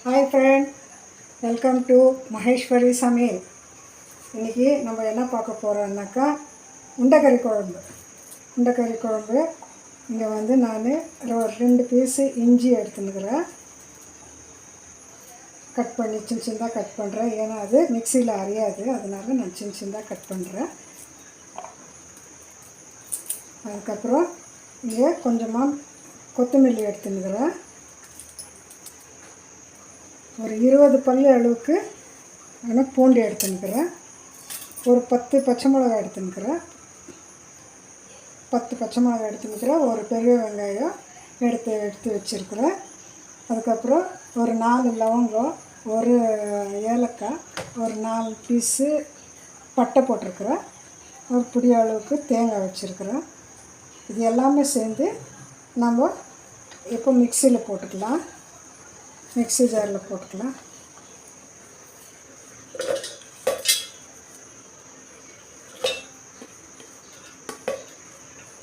Hi friend, welcome to Maheswari சமையல். இன்றைக்கி நம்ம என்ன பார்க்க போகிறோம்னாக்கா உண்டைக்கறி குழம்பு. இங்கே வந்து நான் ஒரு 2 பீஸு இஞ்சி எடுத்துன்னுக்கிறேன். கட் பண்ணி சின்னதாக கட் பண்ணுறேன். ஏன்னா அது மிக்சியில் அரையாது, அதனால நான் சின்னதாக கட் பண்ணுறேன். அதுக்கப்புறம் இங்கே கொஞ்சமாக கொத்தமல்லி எடுத்துன்னுக்கிறேன். ஒரு 20 பல்லு அளவுக்கு நான் பூண்டு எடுத்துன்னுக்கிறேன். ஒரு 10 பச்சை மிளகாய் எடுத்துன்னுக்கிறேன். ஒரு பெரிய வெங்காயம் எடுத்து வச்சுருக்கிறேன். அதுக்கப்புறம் ஒரு 4 லவங்கம், ஒரு ஏலக்காய், ஒரு 4 பீஸு பட்டை போட்டிருக்கிறேன். ஒரு பிடி அளவுக்கு தேங்காய் வச்சுருக்கிறேன். இது எல்லாமே சேர்ந்து நம்ம இப்போ மிக்சியில் போட்டுக்கலாம். மிக்ஸி ஜாரில் போட்டுக்கலாம்.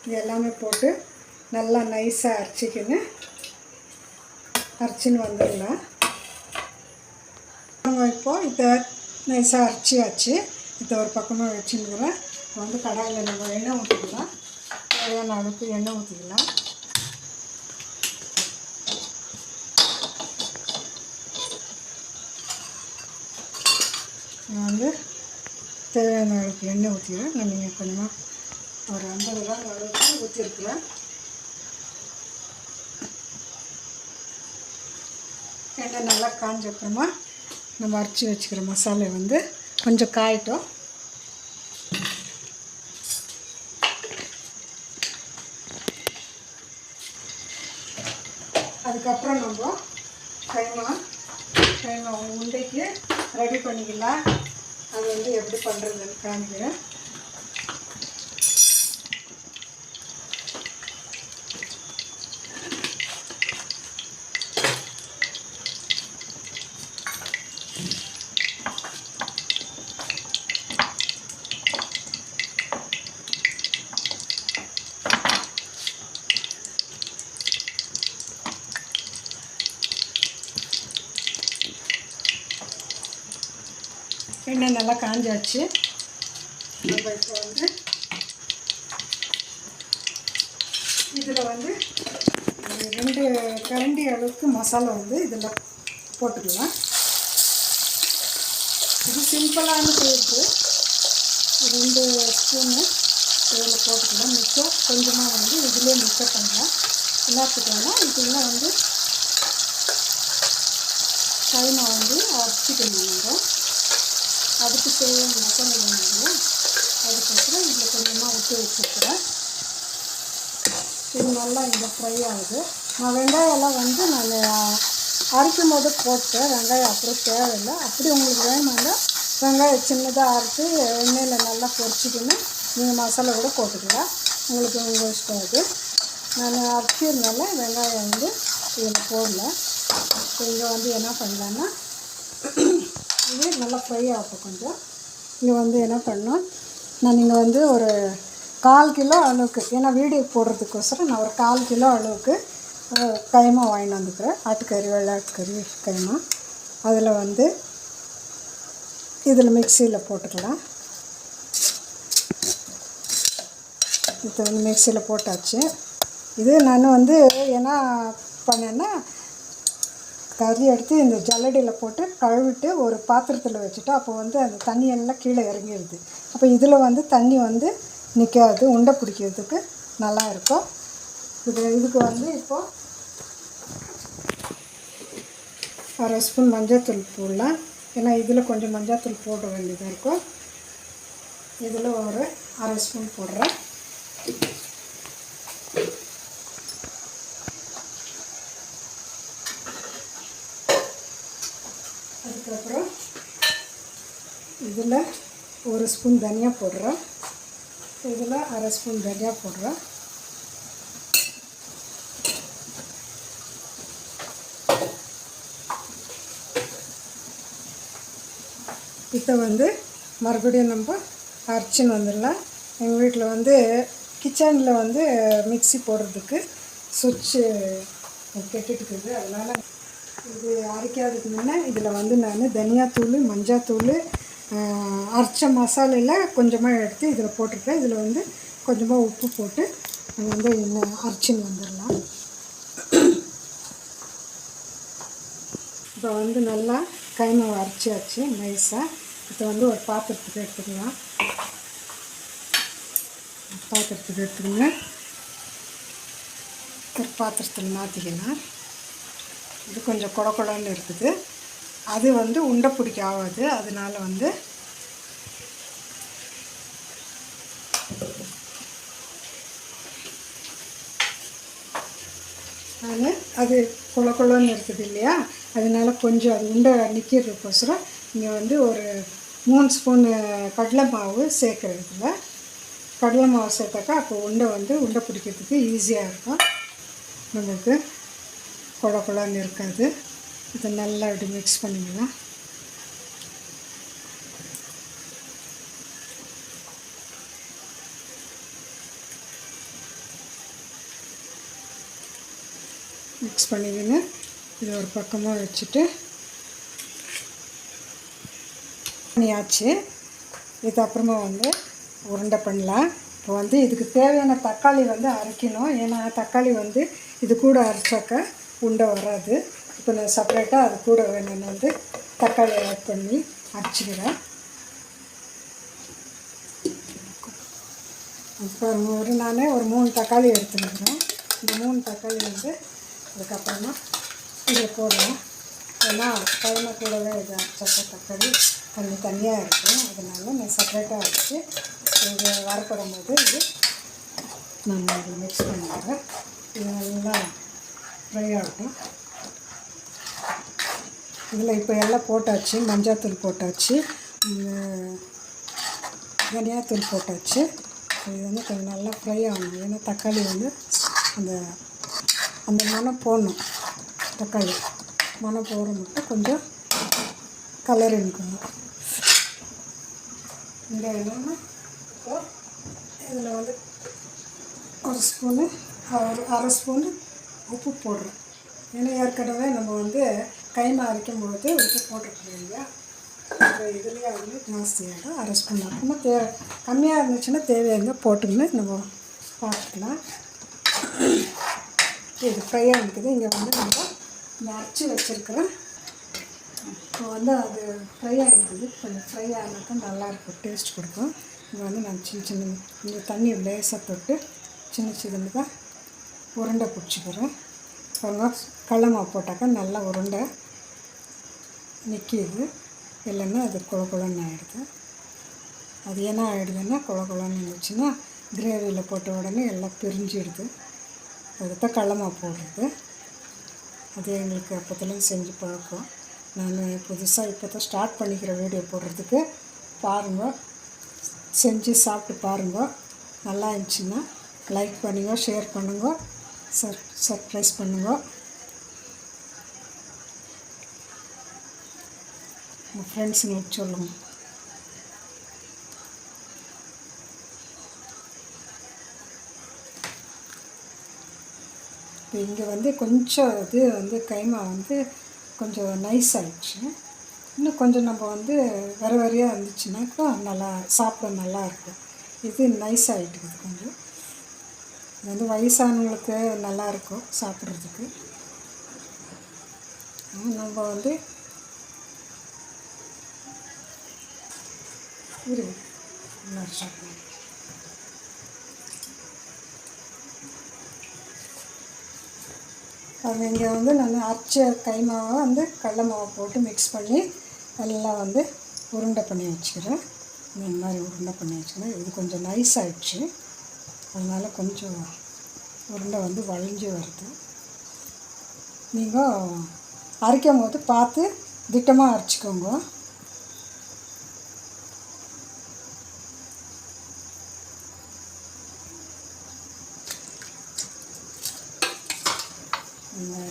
இது எல்லாமே போட்டு நல்லா நைஸாக அரைச்சின்னு வந்துடலாம். இப்போது இதை நைஸாக அரைச்சியாச்சு. இதை ஒரு பக்கமாக வச்சுருக்கிறேன். வந்து கடாயில் நம்ம எண்ணெய் ஊற்றிக்கலாம். தேவையான அளவுக்கு எண்ணெய் ஊற்றிக்கலாம். நான் வந்து தேவையான அளவுக்கு எண்ணெய் ஊற்றிக்கிறேன். நான் நீங்கள் கொஞ்சமாக ஒரு 50 கிராம் அளவுக்கு ஊற்றிருக்கிறேன். எண்ணெய் நல்லா காஞ்ச அப்புறமா நம்ம அரைச்சி வச்சுக்கிற மசாலை வந்து கொஞ்சம் காயட்டும். அதுக்கப்புறம் நம்ம கைமா உண்டைக்கு ரெடி பண்ணிக்கலாம். அது வந்து எப்படி பண்ணுறதுன்னு காமிக்கிறேன். எண்ணெய் நல்லா காஞ்சாச்சு. நம்ம இப்போ வந்து இதில் வந்து 2 கரண்டி அளவுக்கு மசாலா வந்து இதில் போட்டுக்கலாம். இது சிம்பிளான செய்யுது. 2 ஸ்பூனு இதில் போட்டுக்கலாம். மிச்சம் கொஞ்சமாக வந்து இதிலே மிக்ஸ் பண்ணலாம். எல்லாத்துக்குன்னா இதுலாம் வந்து கைமா வந்து அரைச்சிக்கணும். நம்ம அதுக்கு தேவையான மசாலா வேணும். அதுக்கப்புறம் இதில் கொஞ்சமாக விட்டு வச்சுருக்கிறேன். இது நல்லா இந்த ஃப்ரை ஆகுது. நான் வெங்காயம்லாம் வந்து நான் அரைக்கும் போது போட்டேன். வெங்காயம் அப்புறம் தேவையில்லை. அப்படி உங்களுக்கு வேணும்னா வெங்காயம் சின்னதாக அரைச்சி எண்ணெயில் நல்லா பொரிச்சிக்கணும். நீங்கள் மசாலா கூட போட்டுக்கலாம். உங்களுக்கு உங்கள் இஷ்டம் அது. நான் அரைச்சிருந்தால வெங்காயம் வந்து இதில் போடல. இங்கே வந்து என்ன பண்ணலான்னா இது நல்லா ஃப்ரை ஆகும். கொஞ்சம் இங்கே வந்து என்ன பண்ணோம், நான் இங்கே வந்து ஒரு 1/4 கிலோ அளவுக்கு, ஏன்னா வீடியோ போடுறதுக்கோசரம் நான் ஒரு 1/4 கிலோ அளவுக்கு கைமா வாங்கிட்டு வந்துக்கிறேன். ஆட்டுக்கறி, வெள்ளை ஆட்டுக்கறி கைமா. அதில் வந்து இதில் மிக்சியில் போட்டுக்கலாம். இது வந்து மிக்சியில் போட்டாச்சு. இது நான் வந்து என்ன பண்ணேன்னா, கறி எடுத்து இந்த ஜல்லடியில் போட்டு கழுவிட்டு ஒரு பாத்திரத்தில் வச்சுட்டு, அப்போ வந்து அந்த தண்ணியெல்லாம் கீழே இறங்கிடுது. அப்போ இதில் வந்து தண்ணி வந்து நிற்காது. உண்டை பிடிக்கிறதுக்கு நல்லா இருக்கும். இதுக்கு வந்து இப்போது 1/2 ஸ்பூன் மஞ்சள்தூள் போடலாம். ஏன்னா இதில் கொஞ்சம் மஞ்சள்தூள் போட வேண்டியதாக இருக்கும். இதில் ஒரு 1/2 ஸ்பூன் போடுறேன். அதுக்கப்புறம் இதில் 1 ஸ்பூன் தனியா போடுறேன். இதில் 1/2 ஸ்பூன் தனியா போடுறேன். இதை வந்து மறுபடியும் நம்ம அரைச்சின்னு வந்துடலாம். எங்கள் வீட்டில் வந்து கிச்சனில் வந்து மிக்ஸி போடுறதுக்கு சுவிட்சு கெட்டுட்டு இருக்குது. அதனால் இது அரைக்காததுக்கு முன்னே இதில் வந்து நான் தனியாத்தூள், மஞ்சாத்தூள், அரைச்ச மசாலையில் கொஞ்சமாக எடுத்து இதில் போட்டிருக்கேன். இதில் வந்து கொஞ்சமாக உப்பு போட்டு நம்ம வந்து இன்னும் அரைச்சின்னு வந்துடலாம். இப்போ வந்து நல்லா கைமாவை அரைச்சாச்சு நைஸாக. இப்போ வந்து ஒரு பாத்திரத்துக்கு எடுத்துக்கலாம். பாத்திரத்துக்கு எடுத்துக்கோங்க. ஒரு பாத்திரத்தில் மாற்றிக்கலாம். இது கொஞ்சம் குழன்னு இருக்குது. அது வந்து உண்டை பிடிக்க ஆகாது. அதனால வந்து நான் அது குழன்னு இருக்குது இல்லையா, அதனால கொஞ்சம் அது உண்டை நிற்கிறதுக்கோசரம் இங்கே வந்து ஒரு 3 ஸ்பூன் கடலை மாவு சேர்க்குறேன். இதில் கடலை மாவு சேர்த்தாக்கா அப்போ உண்டை பிடிக்கிறதுக்கு ஈஸியாக இருக்கும். நம்மளுக்கு குழன்னு இருக்காது. இதை நல்லா இப்படி மிக்ஸ் பண்ணிக்கலாம். மிக்ஸ் பண்ணிக்கின்னு இது ஒரு பக்கமாக வச்சுட்டு பண்ணியாச்சு. இதுக்கப்புறமா வந்து உருண்டை பண்ணலாம். இப்போ வந்து இதுக்கு தேவையான தக்காளி வந்து அரைக்கணும். ஏன்னா தக்காளி வந்து இது கூட அரைச்சாக்கா உண்டை வராது. இப்போ நான் செப்பரேட்டாக அது கூட வேணும்னு வந்து தக்காளி ஆட் பண்ணி அரைச்சிக்கிறேன். இப்போ நான் ஒரு 3 தக்காளி எடுத்துக்கிறேன். இந்த 3 தக்காளி வந்து அதுக்கப்புறமா இதில் போடுறேன். ஏன்னா கைமை கூடவே இது அரைச்சாக்கா தக்காளி தனியாக இருக்கும். அதனால நான் செப்பரேட்டாக அரைச்சி இது வரப்படும் போது இது நான் இதை மிக்ஸ் பண்ணிடுறேன். இது நல்லா ஃப்ரை ஆகட்டும். இதில் இப்போ எல்லாம் போட்டாச்சு. மஞ்சாத்தூள் போட்டாச்சு, தனியாத்தூள் போட்டாச்சு. இது வந்து கொஞ்சம் நல்லா ஃப்ரை ஆகணும். ஏன்னா தக்காளி வந்து அந்த மணம் போடணும். தக்காளி மணம் போகிற மட்டும் கொஞ்சம் கலர் இருக்கணும். இந்த என்னென்னா இப்போ இதில் வந்து ஒரு ஸ்பூனு, ஒரு அரை ஸ்பூனு உப்பு போடுறோம். ஏன்னா ஏற்கனவே நம்ம வந்து கைமா அரைக்கும்போது உப்பு போட்டுருக்கோம் இல்லையா, இப்போ இதுலேயே வந்து ஜாஸ்தியாகிடும். அரை ஸ்பூன் அப்புறமா கம்மியாக இருந்துச்சுன்னா தேவையாக போட்டுன்னு நம்ம பார்த்துக்கலாம். இது ஃப்ரையாக இருக்குது. இங்கே வந்து நம்ம இந்த அரைச்சி வச்சுருக்கிறேன். இப்போ வந்து அது ஃப்ரை ஆகிடுது. கொஞ்சம் ஃப்ரை ஆனாக்கா நல்லாயிருக்கும், டேஸ்ட் கொடுக்கும். இங்கே வந்து நான் சின்ன இந்த தண்ணி லேசாக தொட்டு சின்னதாக உருண்டை பிடிச்சிக்கிறேன். அப்புறம் கடலை மாவு போட்டாக்கா நல்லா உருண்டை நிற்கிது. இல்லைன்னா அது குழன்னு ஆகிடுது. அது என்ன ஆகிடுதுன்னா குழன்னு இருந்துச்சுன்னா கிரேவியில் போட்ட உடனே எல்லாம் பிரிஞ்சிடுது. அதுதான் கடலை மாவு போடுறது. அது எங்களுக்கு அப்போத்துலேருந்து செஞ்சு பழக்கம். நான் புதுசாக இப்போ தான் ஸ்டார்ட் பண்ணிக்கிற வீடியோ போடுறதுக்கு. பாருங்கள், செஞ்சு சாப்பிட்டு பாருங்கள். நல்லா இருந்துச்சுன்னா லைக் பண்ணுங்க, ஷேர் பண்ணுங்க, சப்ஸ்கிரைப் பண்ணுங்க. உங்கள் ஃப்ரெண்ட்ஸுங்களுக்கு சொல்லுங்கள். இப்போ இங்கே வந்து கொஞ்சம் இது வந்து கைமா வந்து கொஞ்சம் நைஸ் ஆகிடுச்சு. இன்னும் கொஞ்சம் நம்ம வந்து வரையாக இருந்துச்சுன்னாக்கா நல்லா சாப்பிட நல்லாயிருக்கும். இது நைஸ் ஆகிட்டுக்குது கொஞ்சம். இது வந்து வயசானவங்களுக்கு நல்லாயிருக்கும் சாப்பிட்றதுக்கு. நம்ம வந்து நல்லா சாப்பிடலாம். அது இங்கே வந்து நான் அரைச்ச கைமாவை வந்து கடலை மாவை போட்டு மிக்ஸ் பண்ணி எல்லாம் வந்து உருண்டை பண்ணி வச்சுக்கிறேன். இந்த மாதிரி உருண்டை பண்ணி வச்சுக்கிறேன். இது கொஞ்சம் நைஸ் ஆகிடுச்சு. அதனால் கொஞ்சம் உருண்டை வந்து வளைஞ்சி வருது. நீங்கள் அரைக்கும் போது பார்த்து திட்டமாக அரைச்சிக்கோங்க.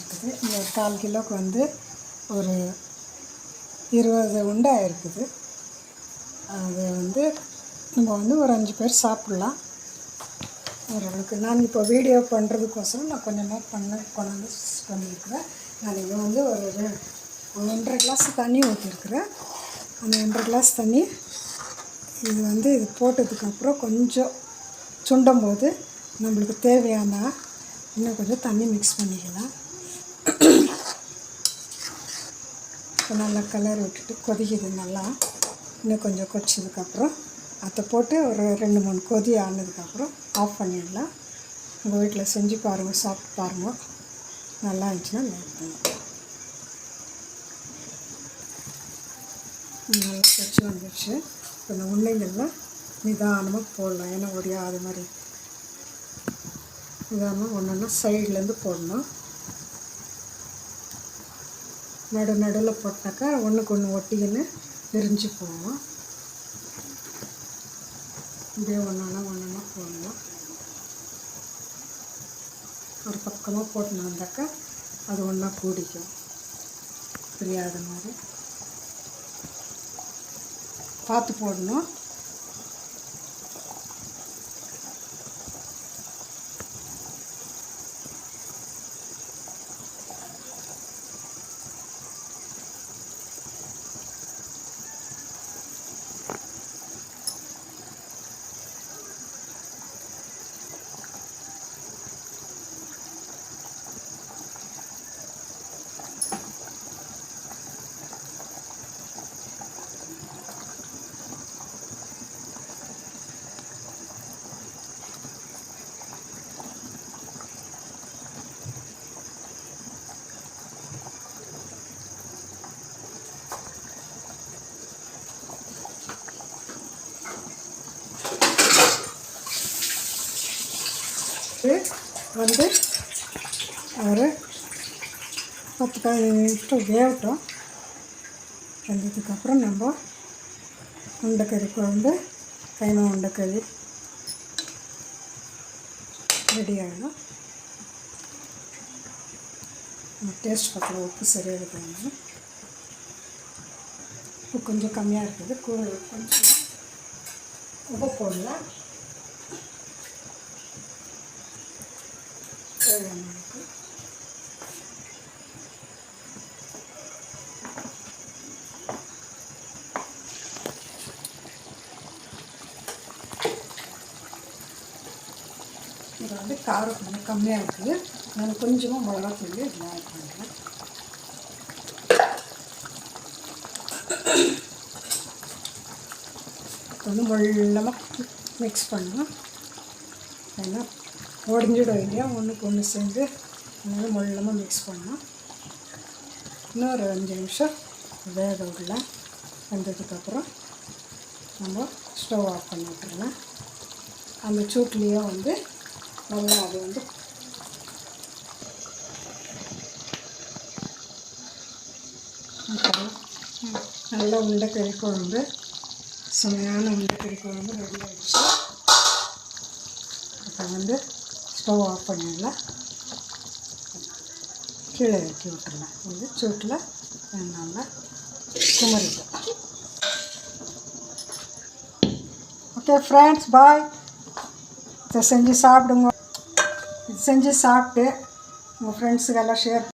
இருக்குது. இந்த 1/4 கிலோவுக்கு வந்து ஒரு 20 உண்டை இருக்குது. அது வந்து நம்ம வந்து ஒரு 5 பேர் சாப்பிட்லாம் ஓரளவுக்கு. நான் இப்போ வீடியோ பண்ணுறதுக்கோசரம் நான் கொஞ்சமாக கொண்டாந்து பண்ணியிருக்கிறேன். நான் இங்கே வந்து ஒரு 1.5 கிளாஸ் தண்ணி ஊற்றிருக்கிறேன். அந்த 1.5 கிளாஸ் தண்ணி இது வந்து இது போட்டதுக்கப்புறம் கொஞ்சம் சுண்டும் போது நம்மளுக்கு தேவையான இன்னும் கொஞ்சம் தண்ணி மிக்ஸ் பண்ணிக்கலாம். இப்போ நல்லா கலர் விட்டுட்டு கொதிக்குது நல்லா. இன்னும் கொஞ்சம் கொதிச்சதுக்கப்புறம் அதை போட்டு ஒரு 2-3 கொதி ஆனதுக்கப்புறம் ஆஃப் பண்ணிடலாம். உங்கள் வீட்டில் செஞ்சு பாருங்கள், சாப்பிட்டு பாருங்கள். நல்லா இருந்துச்சுன்னா லைக் பண்ணுங்கள். நல்லா கொதிச்சு வந்துடுச்சு. இப்போ இந்த உருளைங்கள்லாம் நிதானமாக போடலாம். ஏன்னா ஒடியாத மாதிரி நிதானமாக ஒன்றா சைட்லேருந்து போடணும். நடுவில் போட்டாக்கா ஒன்றுக்கு ஒன்று ஒட்டிக்கின்னு விரிஞ்சு போகும். இப்படியே ஒன்றா போடணும். ஒரு பக்கமாக போட்டுன்னு வந்தாக்கா அது ஒன்றா கூடிக்கும், பிரியாத மாதிரி பார்த்து போடணும். வந்து ஒரு 10-15 நிமிஷம் வேகட்டும். வெந்ததுக்கப்புறம் நம்ம உருண்டைக்கறி குழம்பு, கைமா உருண்டைக்கறி ரெடி ஆகிடும். டேஸ்ட் பார்க்கலாம், உப்பு சரியாக இருக்குதுங்க. உப்பு கொஞ்சம் கம்மியாக இருக்குது, கொஞ்சம் உப்பு போடலாம். இது வந்து காரம் கொஞ்சம் கம்மியாக இருக்குது. நான் கொஞ்சமாக மிளகா தூள் இதில் ஆட் பண்ணுறேன். வந்து மெல்லமாக மிக்ஸ் பண்ணணும். ஏன்னா உடஞ்சிடும் இல்லையா, ஒன்றுக்கு ஒன்று சேர்ந்து அதனால் மெல்லமாக மிக்ஸ் பண்ணணும். இன்னொரு 5 நிமிஷம் வேக விடலாம். வெந்ததுக்கப்புறம் நம்ம ஸ்டவ் ஆஃப் பண்ணி விட்டுருலாம். அந்த சூட்லேயே வந்து நல்லா அது வந்து நல்லா உருண்டைக்கறி குழம்பு, சுவையான உருண்டைக்கறி குழம்பு ரெடி ஆகிடுச்சு. இப்போ வந்து ஸ்டவ் ஆஃப் பண்ணிடலாம். கீழே இறக்கி விட்டுடலாம். வந்து சூட்டில் நல்லா குமரிக்கும். ஓகே ஃப்ரெண்ட்ஸ், பாய். இதை செஞ்சு சாப்பிடுங்க. இது செஞ்சு சாப்பிட்டு உங்கள் ஃப்ரெண்ட்ஸுக்கெல்லாம் ஷேர்